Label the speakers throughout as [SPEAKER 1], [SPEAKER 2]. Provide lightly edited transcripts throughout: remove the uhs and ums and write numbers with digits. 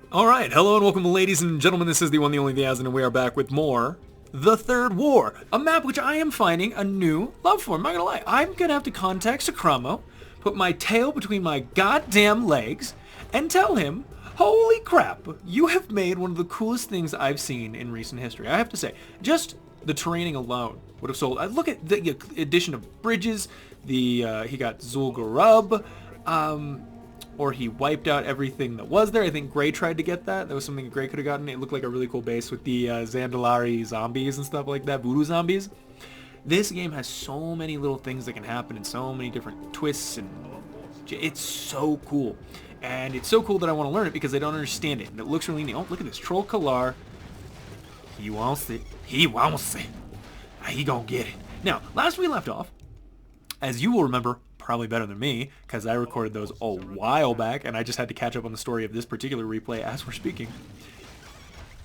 [SPEAKER 1] Alright, hello and welcome ladies and gentlemen, this is the one, the only, the Azothan, and we are back with more The Third War, a map which I am finding a new love for. I'm not gonna lie, I'm gonna have to contact Sakramo, put my tail between my goddamn legs, and tell him, holy crap, you have made one of the coolest things I've seen in recent history. I have to say, just the terraining alone would have sold. Look at the addition of bridges, he got Zul'Gurub, or he wiped out everything that was there. I think Gray tried to get that. That was something Gray could have gotten. It looked like a really cool base with the Zandalari zombies and stuff like that, voodoo zombies. This game has so many little things that can happen and so many different twists, and it's so cool. And it's so cool that I want to learn it because I don't understand it. And it looks really neat. Oh, look at this. Troll Kalar. He wants it. He wants it. He gonna get it. Now, last we left off, as you will remember, probably better than me, because I recorded those a while back, and I just had to catch up on the story of this particular replay as we're speaking.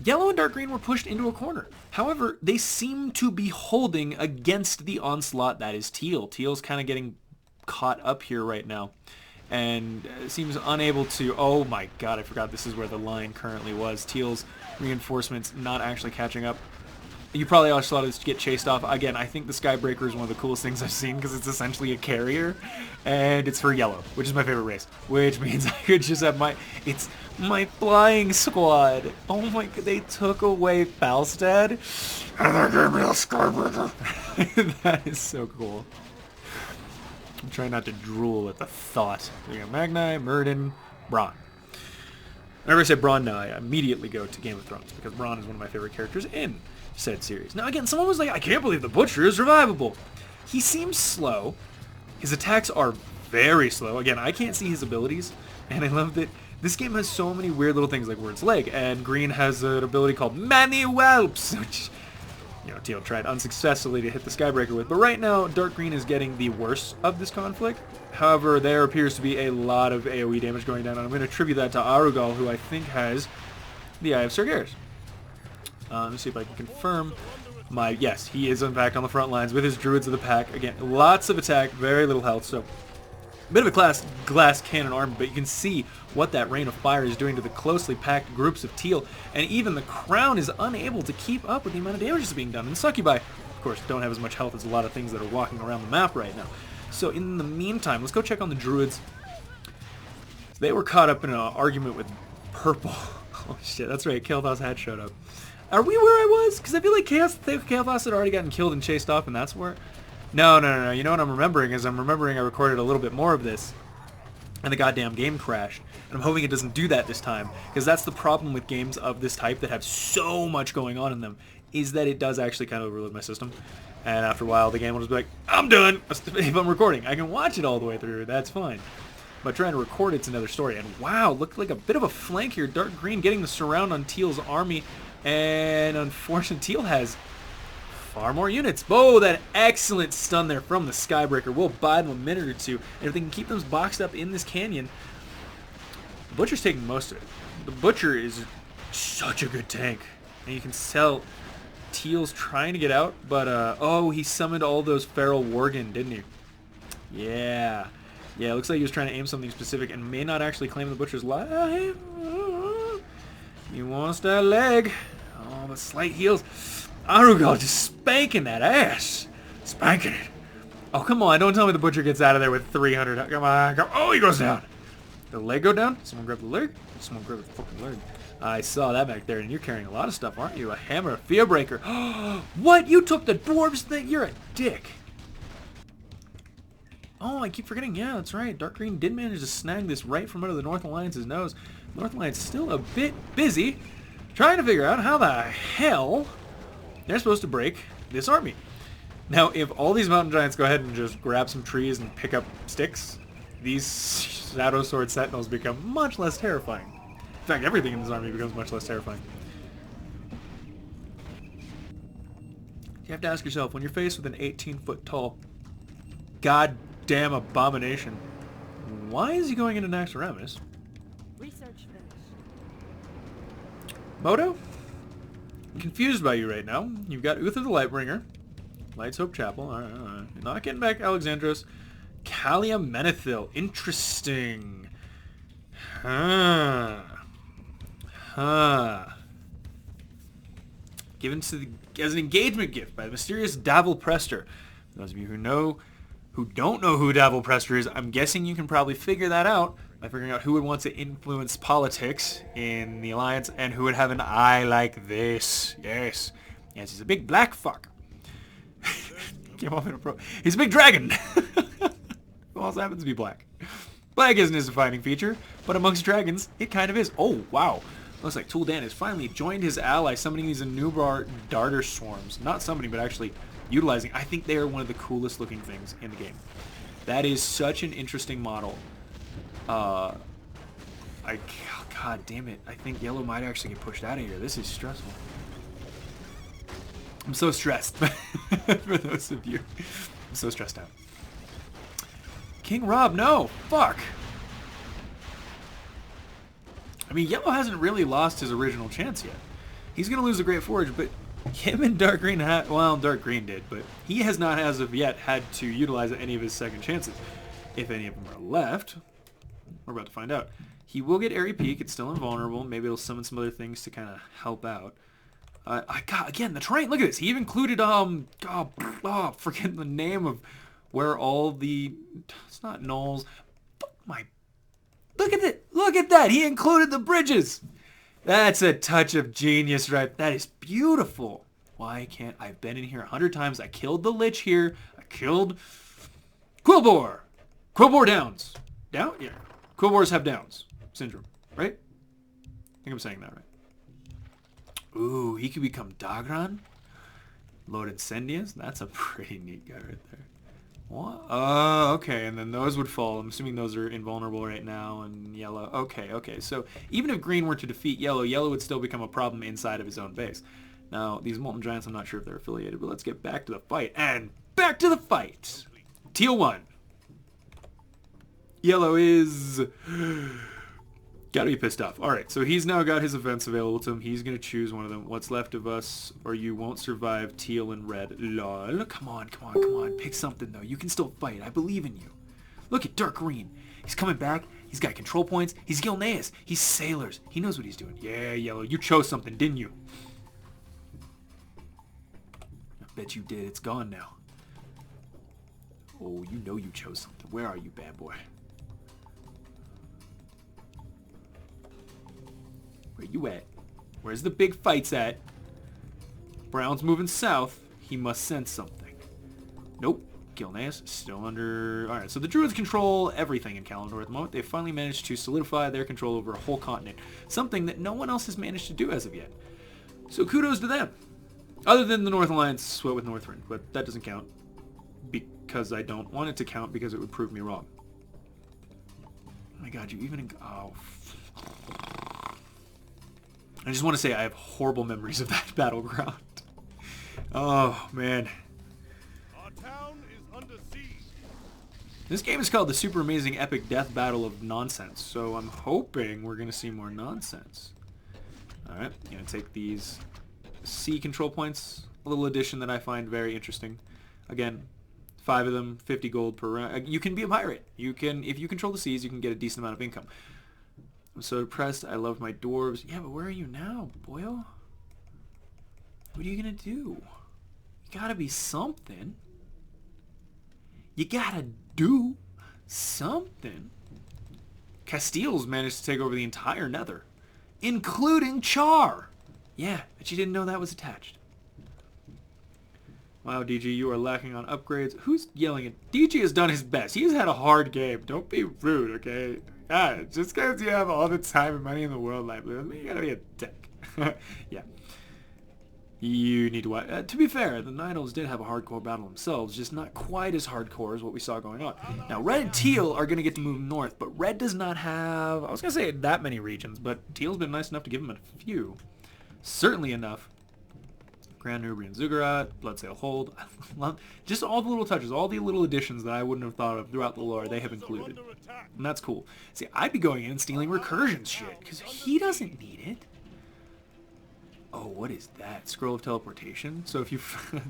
[SPEAKER 1] Yellow and dark green were pushed into a corner. However, they seem to be holding against the onslaught that is teal. Teal's kind of getting caught up here right now, and seems unable to... Oh my god, I forgot this is where the line currently was. Teal's reinforcements not actually catching up. You probably all saw this get chased off. Again, I think the Skybreaker is one of the coolest things I've seen because it's essentially a carrier, and it's for yellow, which is my favorite race, which means I could just have it's my flying squad. Oh my god, they took away Falstad, and they gave me a Skybreaker. That is so cool. I'm trying not to drool at the thought. We got Magnai, Myrddin, Bronn. Whenever I say Bronn now, I immediately go to Game of Thrones because Bronn is one of my favorite characters in said series. Now again, someone was like, I can't believe the Butcher is revivable. He seems slow. His attacks are very slow. Again, I can't see his abilities, and I love that this game has so many weird little things like Word's Leg, and Green has an ability called Many Whelps, which, you know, Teal tried unsuccessfully to hit the Skybreaker with. But right now, Dark Green is getting the worst of this conflict. However, there appears to be a lot of AoE damage going down, and I'm going to attribute that to Arugal, who I think has the Eye of Sargeras. Let me see if I can confirm my... Yes, he is in fact on the front lines with his Druids of the Pack. Again, lots of attack, very little health, so... A bit of a glass cannon army, but you can see what that Rain of Fire is doing to the closely packed groups of Teal, and even the Crown is unable to keep up with the amount of damage that's being done. And Succubi, of course, don't have as much health as a lot of things that are walking around the map right now. So in the meantime, let's go check on the Druids. They were caught up in an argument with Purple. Oh shit, that's right, Kael'thas had showed up. Are we where I was? Because I feel like Kael'thas had already gotten killed and chased off, and that's where... No. You know what I'm remembering is I recorded a little bit more of this, and the goddamn game crashed. And I'm hoping it doesn't do that this time, because that's the problem with games of this type that have so much going on in them, is that it does actually kind of overload my system. And after a while, the game will just be like, I'm done! If I'm recording, I can watch it all the way through, that's fine. But trying to record it's another story. And wow, looked like a bit of a flank here. Dark Green getting the surround on Teal's army. And unfortunately, Teal has far more units. Oh, that excellent stun there from the Skybreaker. We'll buy them a minute or two. And if they can keep them boxed up in this canyon, the Butcher's taking most of it. The Butcher is such a good tank. And you can tell Teal's trying to get out, but, oh, he summoned all those Feral Worgen, didn't he? Yeah. Yeah, it looks like he was trying to aim something specific and may not actually claim the Butcher's life. He wants that leg. Oh, the slight heals. Arugal just spanking that ass. Spanking it. Oh, come on. Don't tell me the Butcher gets out of there with 300. Come on. Come. Oh, he goes down. Did the leg go down? Someone grab the leg? Someone grab the fucking leg. I saw that back there, and you're carrying a lot of stuff, aren't you? A hammer, a Fearbreaker. What? You took the dwarves thing? You're a dick. Oh, I keep forgetting. Yeah, that's right. Dark Green did manage to snag this right from under the North Alliance's nose. North Alliance still a bit busy trying to figure out how the hell they're supposed to break this army. Now, if all these mountain giants go ahead and just grab some trees and pick up sticks, these Shadow Sword Sentinels become much less terrifying. In fact, everything in this army becomes much less terrifying. You have to ask yourself, when you're faced with an 18-foot tall goddamn abomination, why is he going into Naxxramas?
[SPEAKER 2] Research finished.
[SPEAKER 1] Moto? I'm confused by you right now. You've got Uther the Lightbringer, Light's Hope Chapel. All right. You're not getting back Alexandros. Kalia Menethil. Interesting. Huh. Huh. Given as an engagement gift by the mysterious Davil Prester. For those of you who don't know who Davil Prester is, I'm guessing you can probably figure that out by figuring out who would want to influence politics in the Alliance and who would have an eye like this. Yes. Yes, he's a big black fuck. Came off in a pro. He's a big dragon. Who also happens to be black. Black isn't his defining feature, but amongst dragons, it kind of is. Oh, wow. Looks like Tul'dan has finally joined his ally, summoning these Anubar darter swarms. Not summoning, but actually utilizing. I think they are one of the coolest looking things in the game. That is such an interesting model. God damn it. I think yellow might actually get pushed out of here. This is stressful. I'm so stressed. For those of you. I'm so stressed out. King Rob, no. Fuck. I mean, yellow hasn't really lost his original chance yet. He's going to lose the Great Forge, but him and Dark Green well, Dark Green did, but he has not as of yet had to utilize any of his second chances. If any of them are left, we're about to find out. He will get Airy Peak. It's still invulnerable. Maybe it'll summon some other things to kind of help out. Again, the terrain. Look at this. He even included, forgetting the name of where all the, it's not gnolls. Look at it. Look at that. He included the bridges. That's a touch of genius, right? That is beautiful. Why can't I've been in here 100 times. I killed the Lich here. I killed Quillbore. Quillbore downs. Down? Yeah. Quillbores have downs syndrome, right? I think I'm saying that right. Ooh, he could become Dagran. Lord Incendius. That's a pretty neat guy right there. What? Okay, and then those would fall. I'm assuming those are invulnerable right now, and yellow. Okay. So even if green were to defeat yellow, yellow would still become a problem inside of his own base. Now, these Molten Giants, I'm not sure if they're affiliated, but let's get back to the fight. And back to the fight! Teal 1. Yellow is gotta be pissed off. Alright, so he's now got his events available to him. He's gonna choose one of them. What's left of us, or you won't survive teal and red. Lol. Come on. Pick something, though. You can still fight. I believe in you. Look at Dark Green. He's coming back. He's got control points. He's Gilneas. He's Sailors. He knows what he's doing. Yeah, Yellow. You chose something, didn't you? I bet you did. It's gone now. Oh, you know you chose something. Where are you, bad boy? Where you at? Where's the big fights at? Brown's moving south. He must sense something. Nope. Gilneas still under... Alright, so the Druids control everything in Kalimdor at the moment. They've finally managed to solidify their control over a whole continent. Something that no one else has managed to do as of yet. So kudos to them. Other than the North Alliance sweat with Northrend, but that doesn't count. Because I don't want it to count because it would prove me wrong. Oh my god, you even... Oh... I just want to say I have horrible memories of that battleground. Oh, man.
[SPEAKER 3] Our town is under siege.
[SPEAKER 1] This game is called the Super Amazing Epic Death Battle of Nonsense, so I'm hoping we're going to see more nonsense. Alright, going to take these C control points, a little addition that I find very interesting. Again, 5 of them, 50 gold per round. You can be a pirate. You can, if you control the seas, you can get a decent amount of income. I'm so depressed. I love my dwarves. Yeah, but where are you now, boyo? What are you gonna do? You gotta be something. You gotta do something. Castile's managed to take over the entire Nether, including Char. Yeah, but you didn't know that was attached. Wow, DG, you are lacking on upgrades. Who's yelling at... DG has done his best. He's had a hard game. Don't be rude, okay? God, just because you have all the time and money in the world, like, you gotta be a dick. Yeah. You need to watch. To be fair, the Nidals did have a hardcore battle themselves, just not quite as hardcore as what we saw going on. Now, Red and Teal are going to get to move north, but Red does not have... I was going to say that many regions, but Teal's been nice enough to give him a few. Certainly enough. Grand Nubian Zuggurat, Bloodsail Hold. Just all the little touches, all the little additions that I wouldn't have thought of throughout the lore, they have included. And that's cool. See, I'd be going in and stealing Recursion's shit, because he doesn't need it. Oh, what is that? Scroll of Teleportation? So if you...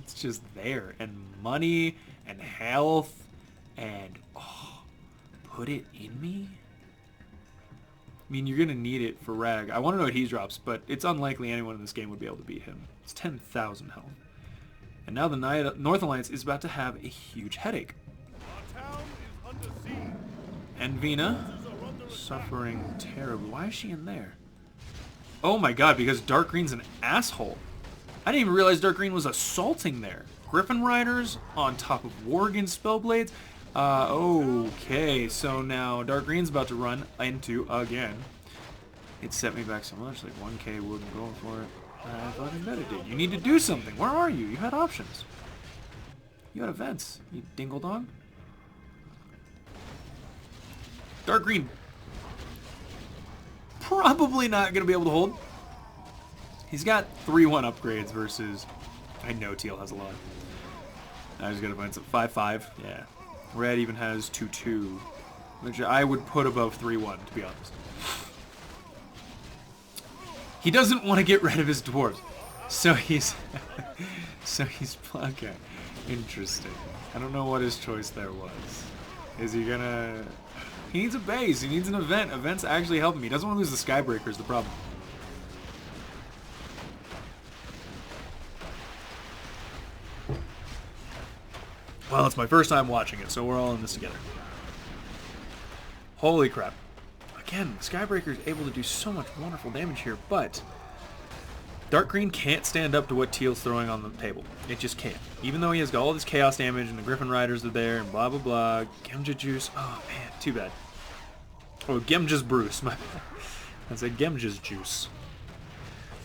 [SPEAKER 1] it's just there. And money, and health, and... Oh, put it in me? mean, you're going to need it for Rag. I want to know what he drops, but it's unlikely anyone in this game would be able to beat him. It's 10,000 health. And now the North Alliance is about to have a huge headache.
[SPEAKER 3] Our town is under siege.
[SPEAKER 1] And Vina, suffering terribly. Why is she in there? Oh my god, because Dark Green's an asshole. I didn't even realize Dark Green was assaulting there. Griffin Riders on top of Worgen Spellblades. Okay, so now Dark Green's about to run into again. It set me back so much, like 1k wouldn't go for it. I thought I bet it did. You need to do something. Where are you? You had options. You had events, you dingle dong. Dark Green probably not going to be able to hold. He's got 3-1 upgrades versus... I know Teal has a lot. I just got to find some 5-5. Yeah. Red even has 2-2, which I would put above 3-1, to be honest. He doesn't want to get rid of his dwarves. So he's... okay. Interesting. I don't know what his choice there was. Is he gonna... He needs a base. He needs an event. Events actually help him. He doesn't want to lose the Skybreaker is the problem. Well, it's my first time watching it, so we're all in this together. Holy crap. Again, Skybreaker is able to do so much wonderful damage here, but Dark Green can't stand up to what Teal's throwing on the table. It just can't. Even though he has got all this chaos damage and the Griffin Riders are there and blah blah blah. Gemja Juice. Oh man, too bad. Oh, Gemja's Bruce. My bad. That's a Gemja's Juice.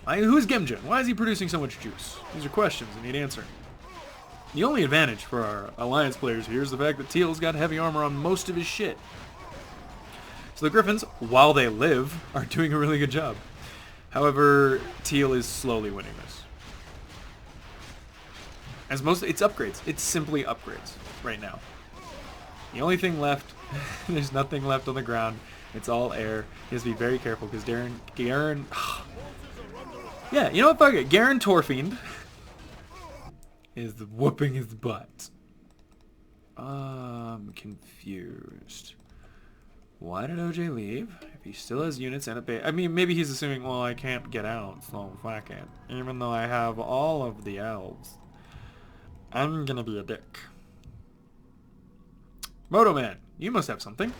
[SPEAKER 1] Who's Gemja? Why is he producing so much juice? These are questions that need answering. The only advantage for our Alliance players here is the fact that Teal's got heavy armor on most of his shit. So the Griffins, while they live, are doing a really good job. However, Teal is slowly winning this. As most, it's upgrades. It's simply upgrades right now. The only thing left, there's nothing left on the ground. It's all air. He has to be very careful because Garen. Yeah, you know what? Fuck it. Garen Torfiend is whooping his butt. I'm confused. Why did OJ leave? If he still has units and a base... I mean, maybe he's assuming, well, I can't get out, so fuck it. Even though I have all of the elves. I'm gonna be a dick. Moto Man, you must have something.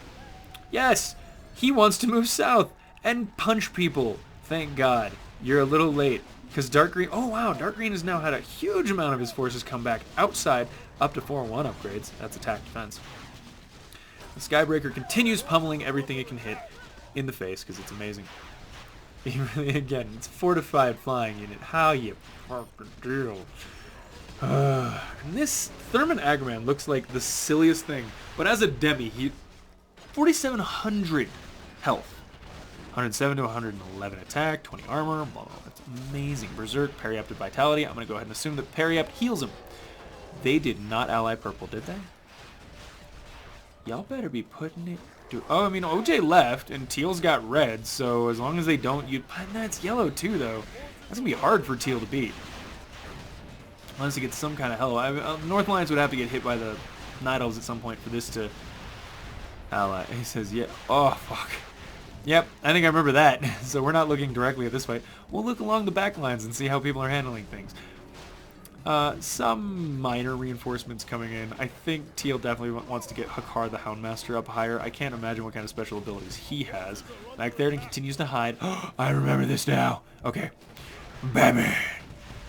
[SPEAKER 1] Yes! He wants to move south and punch people. Thank God. You're a little late. Because Dark Green... Oh, wow. Dark Green has now had a huge amount of his forces come back outside, up to 4-1 upgrades. That's attack defense. The Skybreaker continues pummeling everything it can hit in the face, because it's amazing. Again, it's fortified flying unit. How you fucking deal? And this Thurman Agraman looks like the silliest thing. But as a demi, he... 4,700 health. 107 to 111 attack, 20 armor, blah, blah. That's amazing. Berserk, Periapted Vitality. I'm going to go ahead and assume that Periapt heals him. They did not ally purple, did they? Y'all better be putting it... Oh, I mean, OJ left, and Teal's got red, so as long as they don't... That's yellow, too, though. That's going to be hard for Teal to beat. Unless he gets some kind of hell. North Alliance would have to get hit by the Night Elves at some point for this to ally. He says, yeah. Oh, fuck. Yep, I think I remember that. So we're not looking directly at this fight. We'll look along the back lines and see how people are handling things. Some minor reinforcements coming in. I think Teal definitely wants to get Hakar the Houndmaster up higher. I can't imagine what kind of special abilities he has. Back there, and continues to hide. I remember this now. Okay. Batman.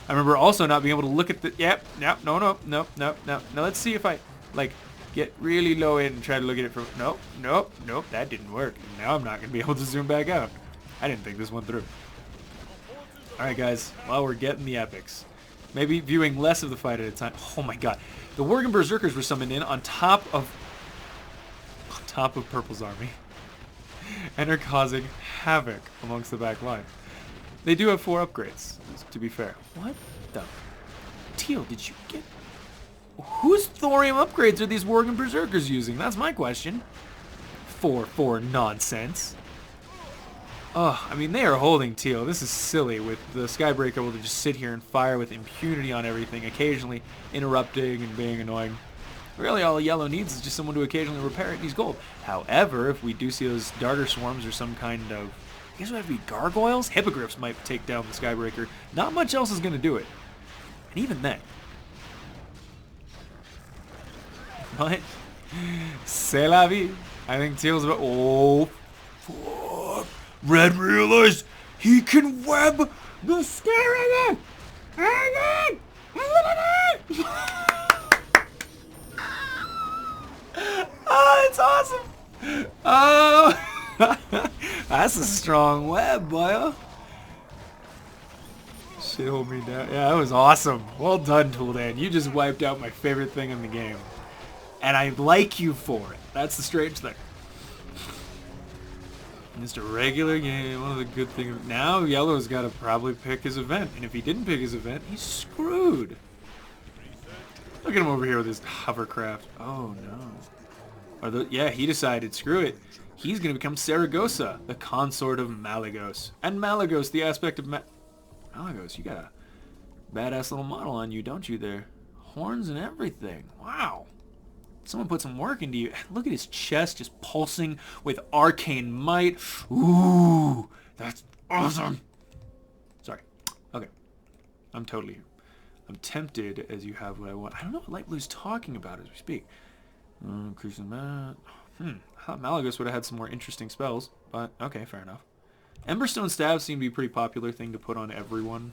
[SPEAKER 1] I remember also not being able to look at the... Yep, no. Let's see if I, like, get really low in and try to look at it from... Nope, that didn't work. Now I'm not going to be able to zoom back out. I didn't think this one through. Alright, guys. Well, we're getting the epics. Maybe viewing less of the fight at a time. Oh my god. The Worgen Berserkers were summoned in on top of Purple's army. And are causing havoc amongst the back line. They do have 4 upgrades, to be fair. What the... Teal, did you get... Whose thorium upgrades are these Worgen Berserkers using? That's my question. 4 nonsense. Oh, I mean, they are holding Teal. This is silly with the Skybreaker able to just sit here and fire with impunity on everything, occasionally interrupting and being annoying. Really, all yellow needs is just someone to occasionally repair it, and he's gold. However, if we do see those darter swarms or some kind of... I guess it would have to be gargoyles? Hippogriffs might take down the Skybreaker. Not much else is going to do it. And even then... But... C'est la vie. I think Teal's about... Oh, fuck. Red realized he can web the Skybreaker! Oh, it's awesome! Oh, that's a strong web, boy. Shit, hold me down. Yeah, that was awesome. Well done, Tooldan. You just wiped out my favorite thing in the game. And I like you for it. That's the strange thing. Just a regular game. One of the good things. Now, Yellow's got to probably pick his event. And if he didn't pick his event, he's screwed. Look at him over here with his hovercraft. Oh, no. Yeah, he decided, screw it. He's going to become Saragossa, the consort of Malagos. And Malagos, the aspect of Malagos, you got a badass little model on you, don't you there? Horns and everything. Wow. Someone put some work into you. Look at his chest just pulsing with arcane might. Ooh, that's awesome. Sorry. Okay. I'm totally here. I'm tempted as you have what I want. I don't know what Light Blue's talking about as we speak. Increasing that. I thought Malagos would have had some more interesting spells, but okay, fair enough. Emberstone Staves seem to be a pretty popular thing to put on everyone.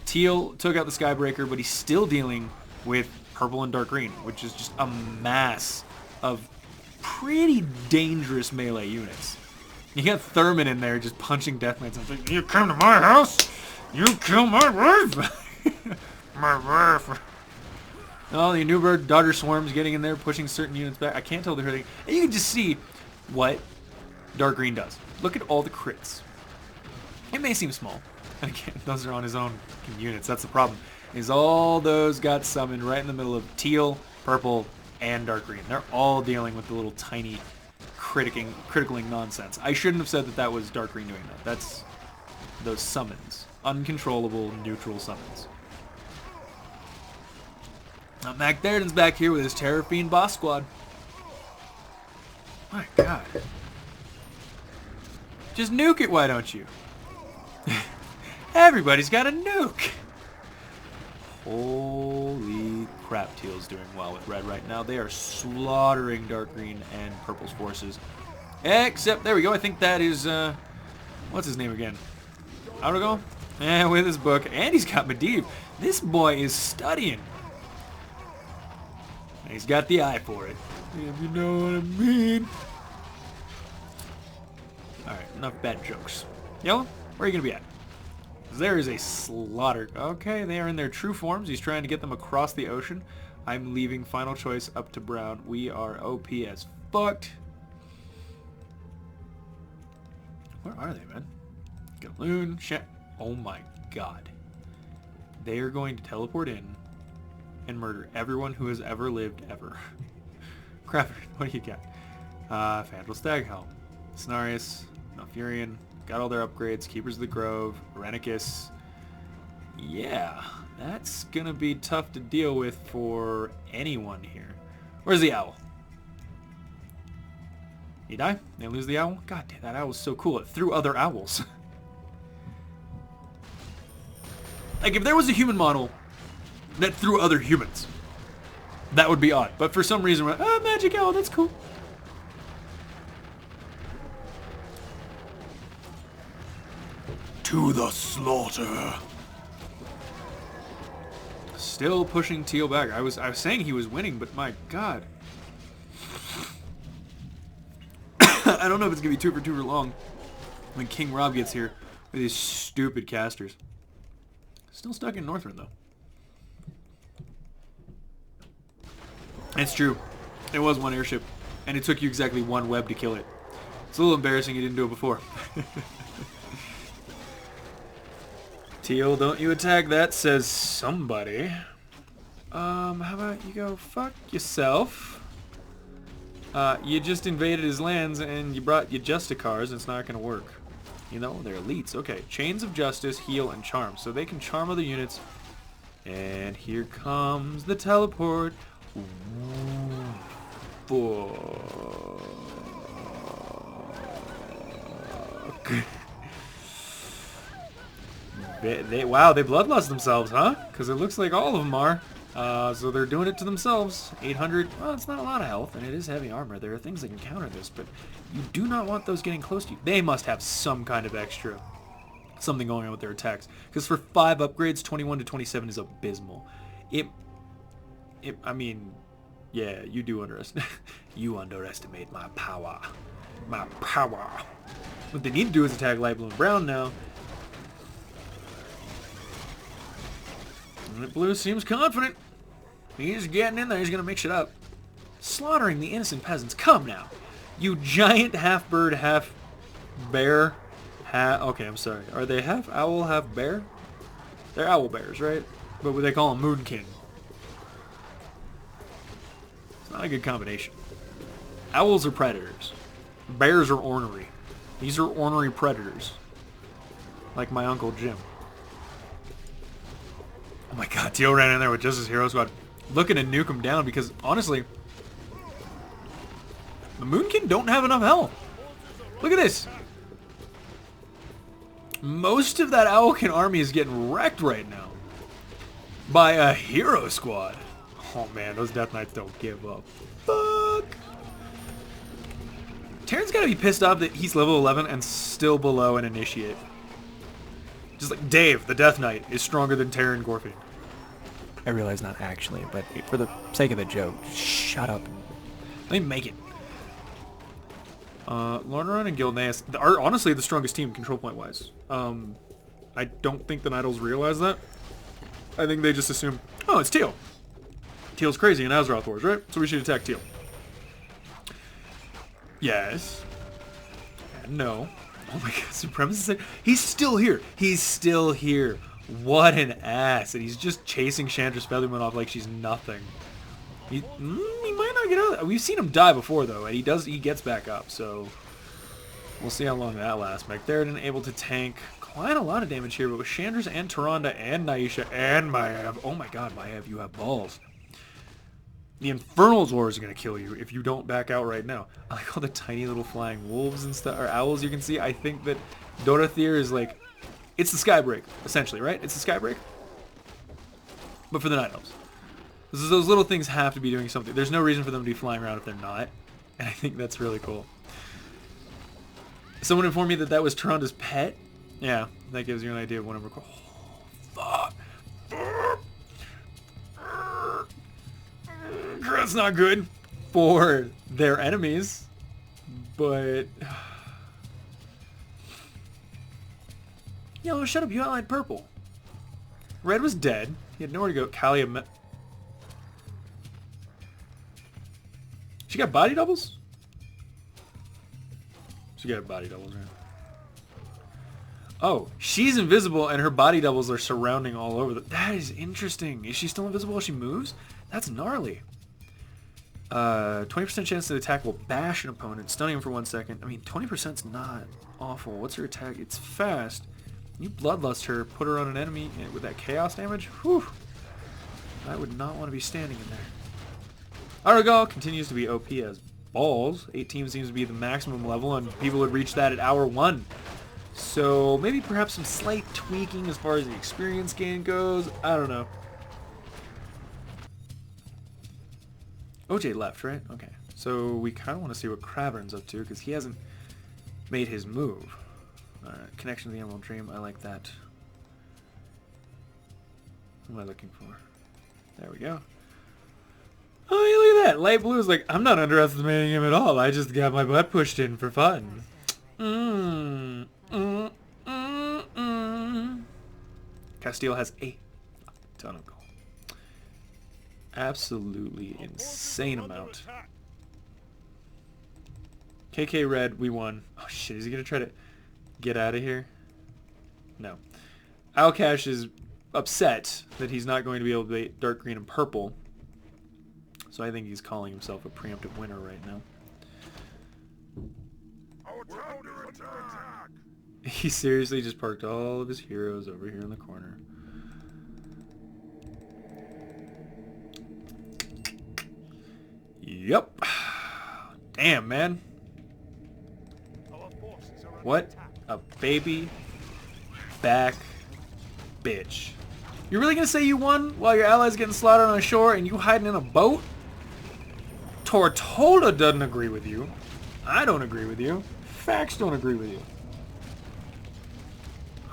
[SPEAKER 1] Teal took out the Skybreaker, but he's still dealing with purple and dark green, which is just a mass of pretty dangerous melee units. You got Thurman in there just punching death knights and like, you come to my house, you kill my wife. My wife. Oh, the Newberg Daughter Swarm's getting in there, pushing certain units back. I can't tell they're hurting. And you can just see what dark green does. Look at all the crits. It may seem small. And again, those are on his own units. That's the problem. Is all those got summoned right in the middle of teal, purple, and dark green. They're all dealing with the little tiny criticaling nonsense. I shouldn't have said that that was dark green doing that. That's those summons. Uncontrollable, neutral summons. Now Mac Darden's back here with his Terror Fiend boss squad. My god. Just nuke it, why don't you? Everybody's got a nuke. Holy crap, Teal's doing well with red right now. They are slaughtering dark green and purple's forces. Except, there we go, I think that is, what's his name again? Arago? Yeah, with his book. And he's got Medivh. This boy is studying. And he's got the eye for it. If you know what I mean. Alright, enough bad jokes. Yellow, where are you going to be at? There is a slaughter. Okay, they are in their true forms. He's trying to get them across the ocean. I'm leaving final choice up to Brown. We are OP as fucked. Where are they, man? Galoon, shit. Oh my god. They are going to teleport in and murder everyone who has ever lived ever. Crap, what do you got? Fandral Staghelm, Cenarius, Malfurion, got all their upgrades, Keepers of the Grove, Renicus. Yeah, that's gonna be tough to deal with for anyone here. Where's the owl? He die? They lose the owl? God damn, that owl was so cool. It threw other owls. Like, if there was a human model that threw other humans, that would be odd. But for some reason, we're like, oh, magic owl, that's cool. To the slaughter. Still pushing Teal back. I was saying he was winning, but my god. I don't know if it's gonna be 2 for 2 for long when King Rob gets here with these stupid casters. Still stuck in Northrend though. It's true. It was one airship, and it took you exactly one web to kill it. It's a little embarrassing you didn't do it before. Teal, don't you attack that, says somebody. How about you go fuck yourself? You just invaded his lands and you brought your Justicars. It's not gonna work. You know, they're elites. Okay, Chains of Justice, Heal, and Charm. So they can charm other units. And here comes the teleport. Wow, they bloodlust themselves, huh? Because it looks like all of them are. So they're doing it to themselves. 800, well, it's not a lot of health, and it is heavy armor. There are things that can counter this, but you do not want those getting close to you. They must have some kind of extra, something going on with their attacks. Because for 5 upgrades, 21 to 27 is abysmal. I mean, yeah, you do underestimate. You underestimate my power. My power. What they need to do is attack light blue and brown now. Light blue seems confident. He's getting in there. He's going to mix it up. Slaughtering the innocent peasants. Come now. You giant half bird, half bear. Okay, I'm sorry. Are they half owl, half bear? They're owl bears, right? But what they call them moonkin. It's not a good combination. Owls are predators. Bears are ornery. These are ornery predators. Like my Uncle Jim. Oh my god, Teal ran in there with just his hero squad. Looking to nuke him down because, honestly, the Moonkin don't have enough health. Look at this. Most of that Owlkin army is getting wrecked right now by a hero squad. Oh man, those Death Knights don't give up. Fuck. Terran's gotta be pissed off that he's level 11 and still below an initiate. Just like Dave, the Death Knight, is stronger than Terran Gorfin.
[SPEAKER 4] I realize not actually, but for the sake of the joke, shut up.
[SPEAKER 1] Let me make it. Lordaeron and Gilneas are honestly the strongest team control point wise. I don't think the Nidals realize that. I think they just assume, oh, it's Teal. Teal's crazy in Azeroth Wars, right? So we should attack Teal. Yes. And no. Oh my god, Supremacist. He's still here. He's still here. What an ass. And he's just chasing Chandra's Featherman off like she's nothing. He might not get out of that. We've seen him die before, though, and he gets back up, so we'll see how long that lasts. McTheridan able to tank quite a lot of damage here, but with Chandra's and Tyrande and Naisha and Maiev. Oh my god, Maiev, you have balls. The Infernal Zor is going to kill you if you don't back out right now. I like all the tiny little flying wolves and stuff, or owls you can see. I think that Dorothir is like, it's the Skybreak, essentially, right? It's the Skybreak. But for the Night Elves. Those little things have to be doing something. There's no reason for them to be flying around if they're not. And I think that's really cool. Someone informed me that that was Tyranda's pet. Yeah, that gives you an idea of what I'm recording. Oh, fuck. That's not good for their enemies. But... Yo, shut up. You outlined purple. Red was dead. He had nowhere to go. Kalia... She got body doubles? She got body doubles, right? Oh, she's invisible and her body doubles are surrounding all over. That is interesting. Is she still invisible while she moves? That's gnarly. 20% chance to attack will bash an opponent, stunning him for 1 second. I mean, 20% is not awful. What's her attack? It's fast. You bloodlust her, put her on an enemy with that chaos damage. Whew. I would not want to be standing in there. Aragal continues to be OP as balls. 18 seems to be the maximum level, and people would reach that at hour 1. So maybe perhaps some slight tweaking as far as the experience gain goes. I don't know. OJ left, right? Okay. So we kind of want to see what Cravern's up to, because he hasn't made his move. Alright, connection to the Emerald Dream. I like that. What am I looking for? There we go. Oh, look at that. Light Blue is like, I'm not underestimating him at all. I just got my butt pushed in for fun. Castile has a ton of gold. Absolutely insane amount. KK Red, we won. Oh shit, is he going to try to get out of here? No. Alcash is upset that he's not going to be able to bait dark green and purple. So I think he's calling himself a preemptive winner right now. He seriously just parked all of his heroes over here in the corner. Yep. Damn, man.
[SPEAKER 3] Our forces are under
[SPEAKER 1] What
[SPEAKER 3] attack.
[SPEAKER 1] a baby back bitch. You're really gonna say you won while your allies getting slaughtered on shore and you hiding in a boat? Tortola doesn't agree with you. I don't agree with you. Facts don't agree with you.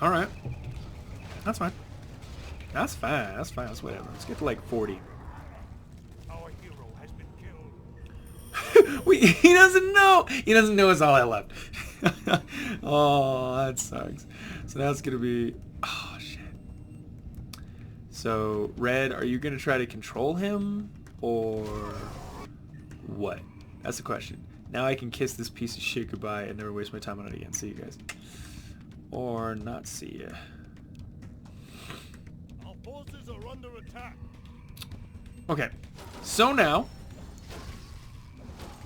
[SPEAKER 1] Alright. That's fine. That's fine. That's fine. That's whatever. Let's get to like 40.
[SPEAKER 3] Our hero has been killed.
[SPEAKER 1] He doesn't know. He doesn't know it's all I left. Oh, that sucks. So that's gonna be. Oh shit. So Red, are you gonna try to control him or what? That's the question. Now I can kiss this piece of shit goodbye and never waste my time on it again. See you guys. Or not see ya.
[SPEAKER 3] Our forces are under attack.
[SPEAKER 1] Okay. So now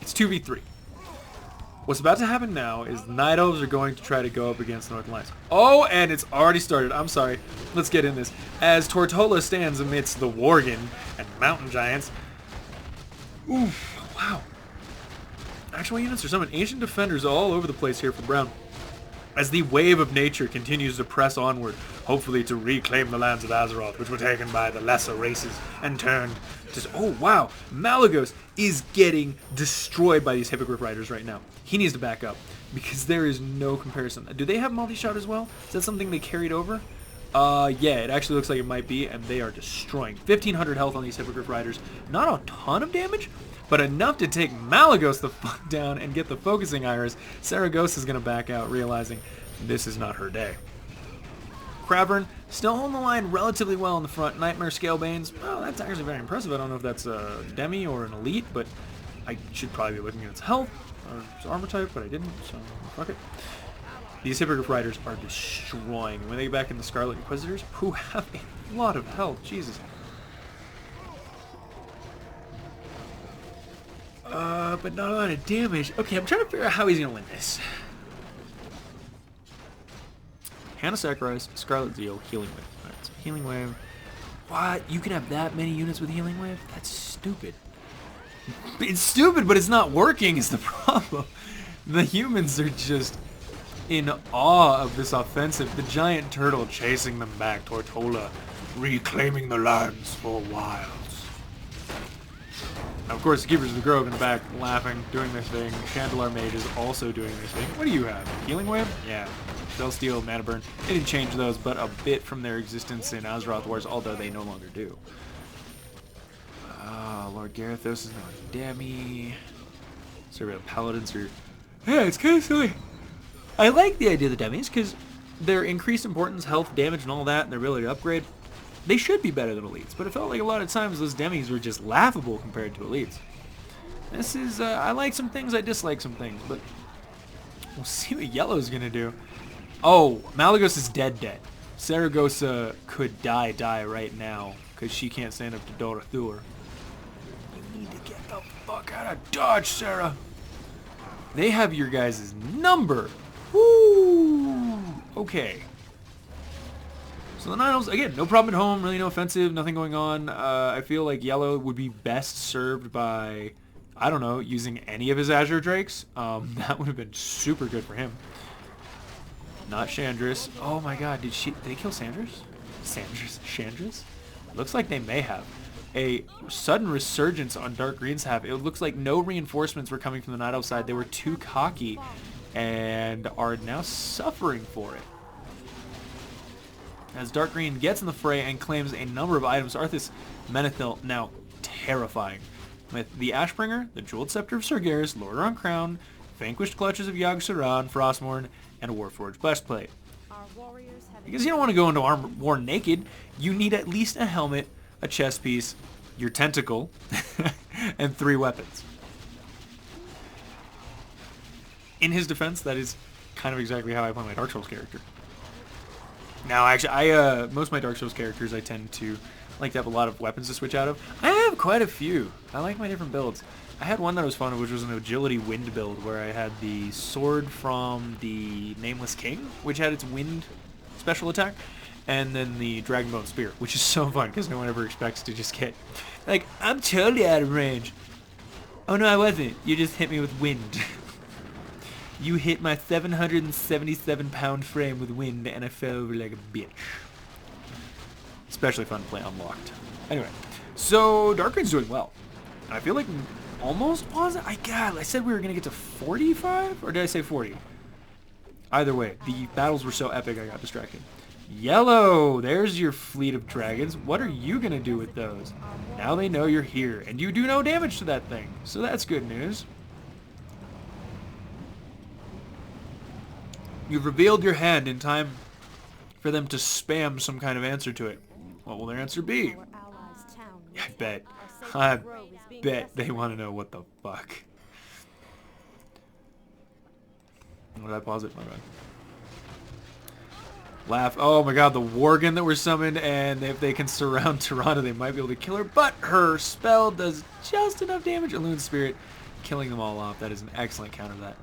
[SPEAKER 1] it's 2v3. What's about to happen now is the Night Elves are going to try to go up against the Northern Lions. Oh, and it's already started. I'm sorry. Let's get in this. As Tortola stands amidst the Worgen and Mountain Giants. Oof. Wow. Actual units are summoned. Ancient Defenders all over the place here for Brown. As the wave of nature continues to press onward, hopefully to reclaim the lands of Azeroth, which were taken by the lesser races and turned to... Oh, wow. Malagos is getting destroyed by these Hippogriff Riders right now. He needs to back up because there is no comparison. Do they have multi-shot as well? Is that something they carried over? Yeah, it actually looks like it might be, and they are destroying. 1,500 health on these Hippogriff Riders. Not a ton of damage, but enough to take Malagos the fuck down and get the focusing iris. Saragosa's going to back out, realizing this is not her day. Cravern still holding the line relatively well in the front. Nightmare Scalebanes, well, that's actually very impressive. I don't know if that's a Demi or an Elite, but I should probably be looking at its health or its armor type, but I didn't, so fuck it. These Hippogriff Riders are destroying. When they get back in the Scarlet Inquisitors, who have a lot of health, Jesus. But not a lot of damage. Okay, I'm trying to figure out how he's going to win this. Hannah Sacrifice, Scarlet Zeal, Healing Wave. Alright, so Healing Wave. What? You can have that many units with Healing Wave? That's stupid. It's stupid, but it's not working is the problem. The humans are just in awe of this offensive. The giant turtle chasing them back. Tortola reclaiming the lands for wilds. Now, of course, the Keepers of the Grove in the back laughing, doing their thing. Chandelar Mage is also doing their thing. What do you have? Healing Wave? Yeah. Spell Steal, Mana Burn. They didn't change those, but a bit from their existence in Azeroth Wars, although they no longer do. Lord Garethos is now a Demi. So we have Paladins are... Yeah, it's kind of silly. I like the idea of the Demis, because their increased importance, health, damage, and all that, and their ability to upgrade, they should be better than Elites. But it felt like a lot of times those Demis were just laughable compared to Elites. This is... I like some things, I dislike some things, but... We'll see what Yellow's going to do. Oh, Malagos is dead. Saragosa could die right now, because she can't stand up to Dorothur. You need to get the fuck out of Dodge, Sarah! They have your guys' number! Woo! Okay. So the Night Elves, again, no problem at home, really no offensive, nothing going on. I feel like Yellow would be best served by, I don't know, using any of his Azure Drakes. That would have been super good for him. Not Chandris. Oh my god, did they kill Sandris? Chandris? Looks like they may have. A sudden resurgence on Dark Green's half. It looks like no reinforcements were coming from the Night Elf side. They were too cocky and are now suffering for it. As Dark Green gets in the fray and claims a number of items, Arthas Menethil now terrifying. With the Ashbringer, the Jeweled Scepter of Sargeras, Lord on Crown, Vanquished Clutches of Yogg-Saron, Frostmourne, and a Warforged Breastplate.
[SPEAKER 2] Our warriors have
[SPEAKER 1] Because you don't want to go into war naked, you need at least a helmet, a chest piece, your tentacle, and 3 weapons. In his defense, that is kind of exactly how I play my Dark Souls character. Now, actually, most of my Dark Souls characters, I tend to like to have a lot of weapons to switch out of. I have quite a few. I like my different builds. I had one that was fun, which was an agility wind build, where I had the sword from the Nameless King, which had its wind special attack, and then the Dragonbone Spear, which is so fun, because no one ever expects to just get, like, I'm totally out of range. Oh no, I wasn't. You just hit me with wind. You hit my 777-pound frame with wind, and I fell over like a bitch. Especially fun to play unlocked. Anyway, so Dark Green's doing well. I feel like almost positive. I said we were gonna get to 45, or did I say 40? Either way, the battles were so epic I got distracted. Yellow, there's your fleet of dragons. What are you gonna do with those? Now they know you're here, and you do no damage to that thing, so that's good news. You've revealed your hand in time for them to spam some kind of answer to it. What will their answer be? I bet they want to know what the fuck. What did I pause it? My bad. Laugh. Oh my god, the Worgen that were summoned, and if they can surround Tirana, they might be able to kill her, but her spell does just enough damage. Elune Spirit, killing them all off. That is an excellent counter to that.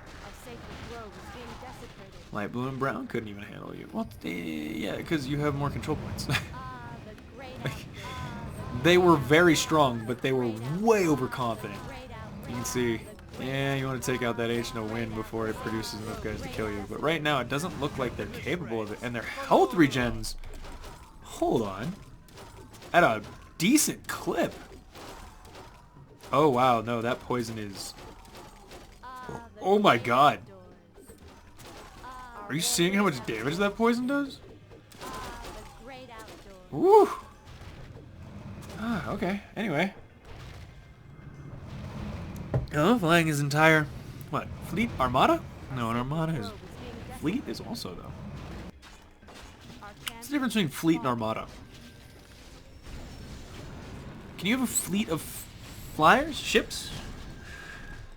[SPEAKER 1] Light blue and brown couldn't even handle you. Well, yeah, because you have more control points. They were very strong, but they were way overconfident. You can see, yeah, you want to take out that H no win before it produces enough guys to kill you. But right now, it doesn't look like they're capable of it. And their health regens, hold on, at a decent clip. Oh, wow, no, that poison is... Oh my god. Are you seeing how much damage that poison does? Woo! Ah, okay. Anyway. Oh, flying his entire... What? Fleet? Armada? No, an armada is... Fleet is also, though. What's the difference between fleet and armada? Can you have a fleet of flyers? Ships?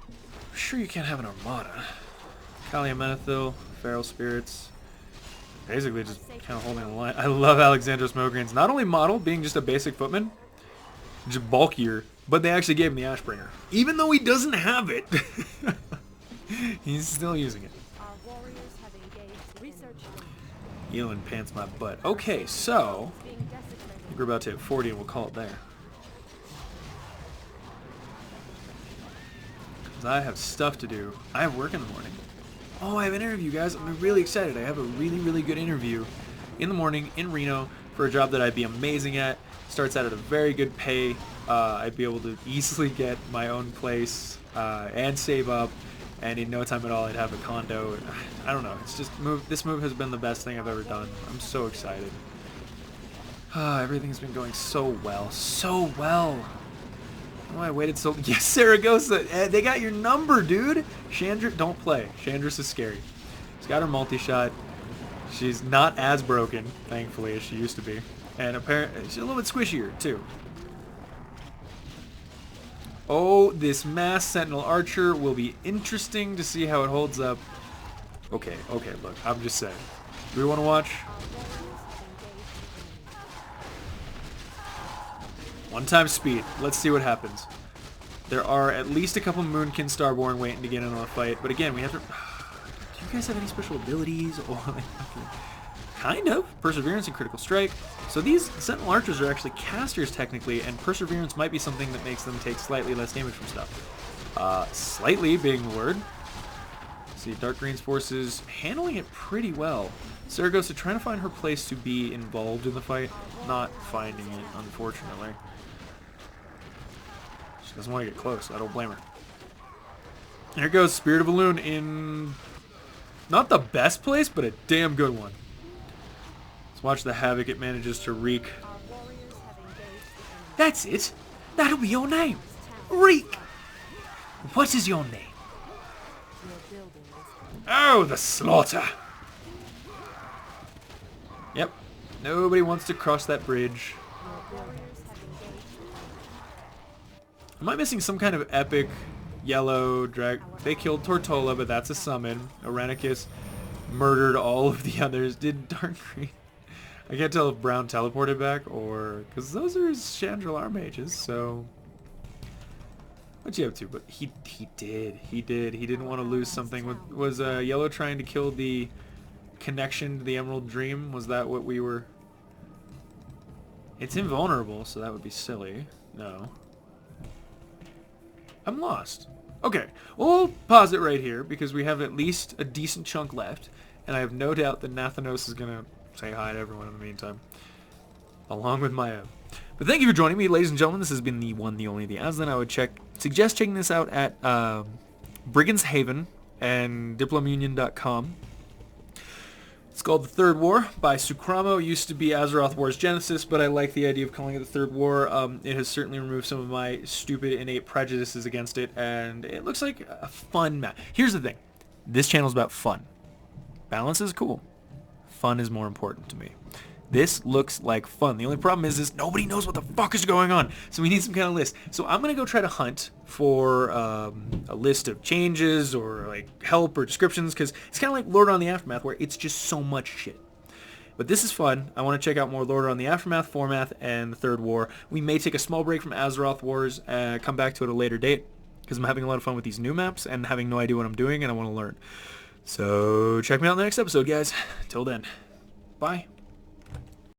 [SPEAKER 1] I'm sure you can't have an armada. Kaliamenethil, Feral Spirits. Basically just kind of holding the line. I love Alexandros Mograine's not only model being just a basic footman, just bulkier, but they actually gave him the Ashbringer. Even though he doesn't have it, he's still using it. Yelling pants my butt. Okay, so we're about to hit 40 and we'll call it there. Because I have stuff to do. I have work in the morning. Oh, I have an interview, guys. I'm really excited. I have a really, really good interview in the morning in Reno for a job that I'd be amazing at. Starts out at a very good pay. I'd be able to easily get my own place and save up. And in no time at all, I'd have a condo. I don't know. It's just this move has been the best thing I've ever done. I'm so excited. Everything's been going so well. So well. Oh, I waited so... Yes, Saragossa. They got your number, dude. Chandra, don't play. Chandra's is scary. She's got her multi-shot. She's not as broken, thankfully, as she used to be. And apparently, she's a little bit squishier, too. Oh, this Mass Sentinel Archer will be interesting to see how it holds up. Okay, look. I'm just saying. Do we want to watch? One-time speed. Let's see what happens. There are at least a couple Moonkin Starborn waiting to get in on a fight, but again, we have to... Do you guys have any special abilities? Or kind of. Perseverance and Critical Strike. So these Sentinel Archers are actually casters, technically, and Perseverance might be something that makes them take slightly less damage from stuff. Slightly being the word. See, Dark Green's forces handling it pretty well. Saragossa trying to find her place to be involved in the fight, not finding it, unfortunately. She doesn't want to get close. I don't blame her. Here goes Spirit of Elune in not the best place, but a damn good one. Let's watch the havoc it manages to wreak. That's it. That'll be your name. Reek. What is your name? Oh, the slaughter. Yep. Nobody wants to cross that bridge. Am I missing some kind of epic yellow drag? They killed Tortola, but that's a summon. Irenicus murdered all of the others. Did Dark Green... I can't tell if Brown teleported back or... Because those are his Chandrilar mages, so... What'd you up to? But he did. He didn't want to lose something. Was Yellow trying to kill the connection to the Emerald Dream? Was that what we were... It's invulnerable, so that would be silly. No. I'm lost. Okay, we'll pause it right here because we have at least a decent chunk left, and I have no doubt that Nathanos is going to say hi to everyone in the meantime, along with Maya. But thank you for joining me, ladies and gentlemen. This has been the one, the only, the Azothan. I would suggest checking this out at Brigand's Haven and diplomunion.com. It's called The Third War by Sukramo. It used to be Azeroth War's Genesis, but I like the idea of calling it The Third War. It has certainly removed some of my stupid innate prejudices against it, and it looks like a fun map. Here's the thing. This channel is about fun. Balance is cool. Fun is more important to me. This looks like fun. The only problem is nobody knows what the fuck is going on. So we need some kind of list. So I'm going to go try to hunt for a list of changes or like help or descriptions, because it's kind of like Lord on the Aftermath where it's just so much shit. But this is fun. I want to check out more Lord on the Aftermath, Formath, and the Third War. We may take a small break from Azeroth Wars, come back to it at a later date, because I'm having a lot of fun with these new maps and having no idea what I'm doing, and I want to learn. So check me out in the next episode, guys. Till then, bye.